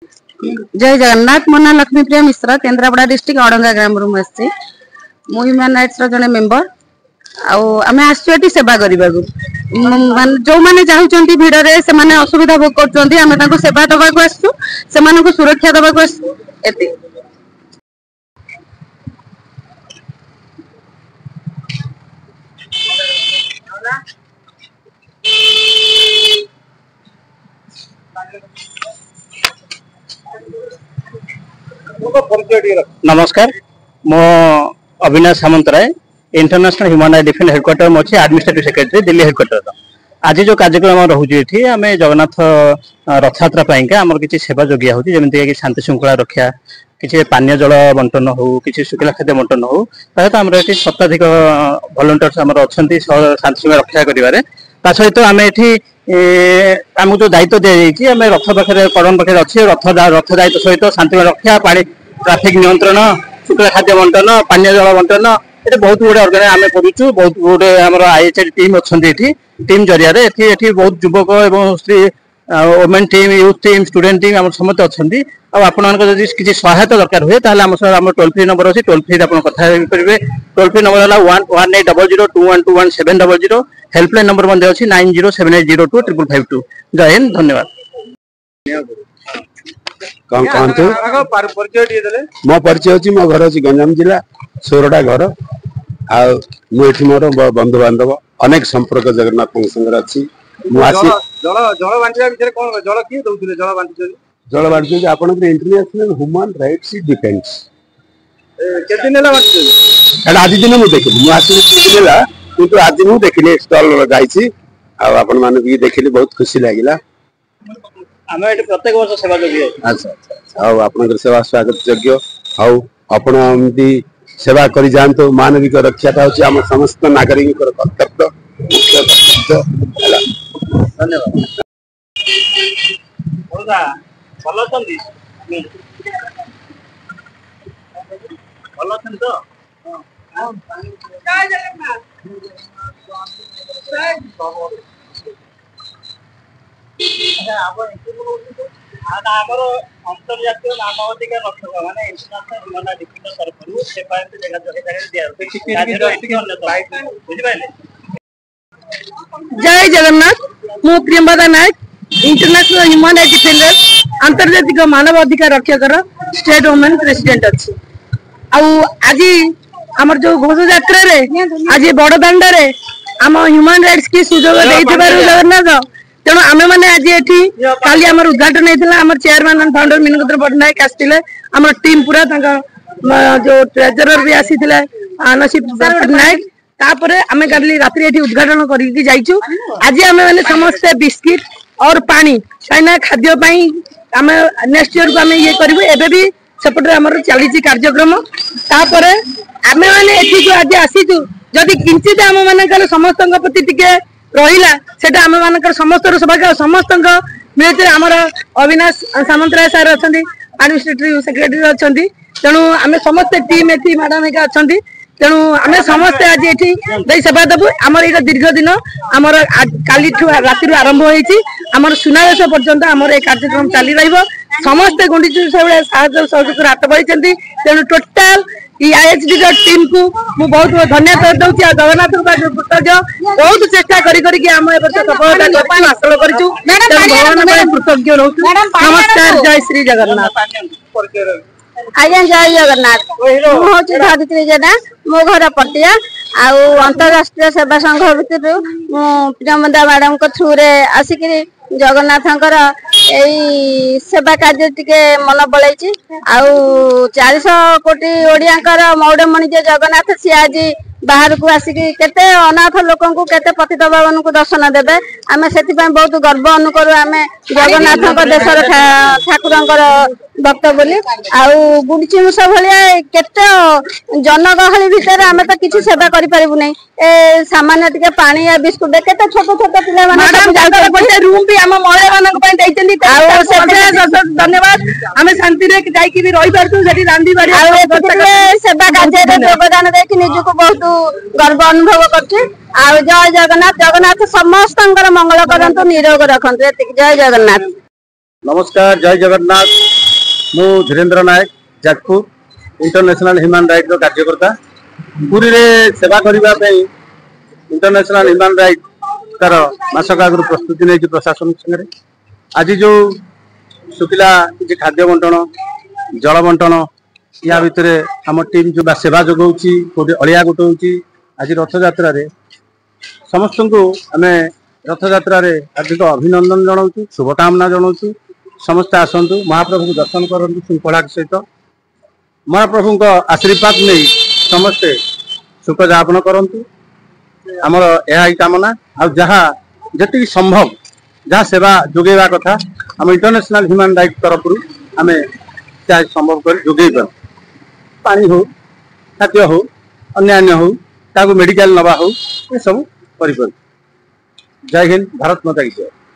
जय जगन्नाथ मो ना लक्ष्मीप्रिया मिश्र केन्द्रापड़ा डिस्ट्रिक्ट अड़ंगा ग्राम रु आसी मु ह्यूमन राइट्स जने मेंबर आम आसुटी सेवा करने जो मैंने चाहते भिड़ में से असुविधा भोग कर सेवा दवाक आसु से सुरक्षा दवाक आसु एति नमस्कार मो Avinash Samantaray international human right defence headquarter में अच्छे एडमिनिस्ट्रेटिव सेक्रेटरी दिल्ली हेडक्वार्टर। आज जो कार्यक्रम रोचे आम जगन्नाथ रथ यात्रा आमर किसी सेवा जोगिया हो जमीक शांति श्रृंखला रक्षा किसी पानीय जल बंटन हो कि शुखला खाद्य बंटन हो तो आम शताधिक भलंटियर्स आम अच्छा शांति श्रृंखला रक्षा कर सहित आम ये आमको जो दायित्व दी जाए आम रथ पाखे कड़न पाखे अच्छे रथ दायित्व सहित शांति रक्षा पानी ट्राफिक नियंत्रण शुक्ला खाद्य बंटन पानीय जल बंटन ये बहुत गुड़े ऑर्गेनाइज आम करूँ बहुत गुड़े आम IHR टीम अच्छा टीम जरिया बहुत युवक और स्त्री women team youth team student team आम समस्त अच्छा आपड़ी किसी सहायता दरकार हुए आम टोल फ्री नंबर अच्छी टोल फ्री कथा करेंगे टोल फ्री नंबर है 180021217000 हेल्पलाइन नंबर अच्छी 9078025552। जय हिंद धन्यवाद। मो परिचय अच्छी मो घर अच्छी गंजाम जिला सोरडा घर आठ मोर बंधु बांधव अनेक संपर्क जगन्नाथ संगे अच्छी जल बांटी आपण इंटरनेशनल ह्यूमन राइट्स डिफेंस आज दिन मुझे देखिए मुझे आज मुझे देखिए स्टल जाइए आपण मैंने भी देखिए बहुत खुशी लगे प्रत्येक वर्ष सेवा योग्य। अच्छा अच्छा आप सेवा स्वागत योग्य हाउ आपण सेवा कर जातु मानविक रक्षाटा हूँ आम समस्त नागरिक कर्तव्य मुख्य कर्तव्य। धन्यवाद। अंतर्जातीय मानवाधिकार रक्षक माने इंटरनेशनल ह्यूमन राइट्स डिफेंस तरफ से जय जगन्नाथ मु प्रियंवदा नायक इंटरनेशनल ह्यूमन राइट्स डिफेंडर अंतर्जातिक मानव अधिकार रक्षक स्टेट वुमेन प्रेसिडेंट अच्छी आज आमर जो घोष यात्रा रे आज बड़ दांड रे आम ह्यूमन राइट्स की सुजोग जगन्नाथ तेणु आम मैंने आज ये काली आमर उद्घाटन होता आम चेयरमैन एंड फाउंडर मीनकत्र पट्टनायक आसते आम टीम पूरा जो ट्रेजरर भी आसी नसीब पट्टनायक तापर आम काली रात्रि उद्घाटन करछु। आज आम मैंने समस्ते बिस्किट और पानी कहीं खाद्यपाई आम नेक्स्ट ईयर को आम ये करूँ एवं भी सेपटे आम चली कार्यक्रम तापर आम मैंने जो आज आसीचु जदि किंचित आम मान समस्त प्रति टिके रहा सेटा आम मान समस्त सौभाग्य समस्त मिलते आमर अविनाश सामंतराय सार अच्छा एडमिनिस्ट्रेटिव सेक्रेटरी अच्छा तेणु आम समस्त टीम ये मैडम अच्छा तेणु आम समस्ते आज ये सेवा देवु आमर ये दीर्घ दिन आमर काली राति आरंभ होमर सुनावेश पर्यंत आमर ये कार्यक्रम चली समस्ते गुंडीचूर साहय सहयोग हाथ बढ़ी तेणु टोटाल IHD टीम को मु बहुत बहुत धन्यवाद दूसरी जगन्नाथ कृतज्ञ बहुत चेष्टा करम सफलता हासिल करूँ भगवान कृतज्ञ रहूँ। नमस्कार जय श्री जगन्नाथ। आज्ञा जय जगन्नाथ हूँ धरित्री जेना मो घर पटिया अंतरराष्ट्रीय सेवा संघ भितर प्रियंवदा मैडम थ्रू रे आसिक जगन्नाथंकर यही सेवा कार्य टिके मन बलैची 400 कोटी ओडियांकर मौड़मणि जे जगन्नाथ सी आज बाहर को आसिक केते अनाथ लोकन को केते पतित बाबन को दर्शन देबे आमे सेति पय बहुत गर्व अनुकरू आमे जगन्नाथक देशर ठाकुरंकर भक्त बोली गुंडीची मुस भलिया केते जनगहली भितर आमे तो किछि सेवा करि परिबु नै ए सामान्य टिके पानी या बिस्कुट केते छोट छोट पिला माने गोटे रूम भी आम महिला मानक पय दैचंदी धन्यवाद आमे शांति रे जाई कि भी रहि परतु सेठी रांदी बाड़ी सेवा कार्य रे योगदान देख निजुको बहुत गर्व अनुभव करछि जय जगन्नाथ जगन्नाथ समस्त मंगल करंतु निरोग रखंतु जय जगन्नाथ। नमस्कार जय जगन्नाथ। मु धीरेन्द्र नायक जाजपुर इंटरनेशनल ह्यूमन राइट कार्यकर्ता पुरी रे सेवा करने इंटरनेशनल ह्यूमन राइट तार मासक आगु प्रस्तुति नहीं प्रशासन संगे आज जो शुखिला किसी खाद्य बंटन जल बंटन या भितर आम टीम जो सेवा जोगाऊँगी कौटे अलिया गोटाऊँगी आज रथ यात्रा समस्त को आम रथ यात्रा हार्दिक अभिनंदन जनाऊँ शुभकामना जनाऊँ समस्ते आसतु महाप्रभु को दर्शन करूँ श्रृंखला सहित महाप्रभु आशीर्वाद नहीं समस्ते सुख यापन करूँ आमर यह कामना आ जहाँ जी संभव जहाँ सेवा जोगेवा कथा आम इंटरनेशनल ह्यूमन राइट तरफ आम संभव कर जोगे पानी हो खाद्य हो अन्यान्य हो ताको मेडिकल नवा हो ये सब कर। जय हिंद, भारत माता की जय।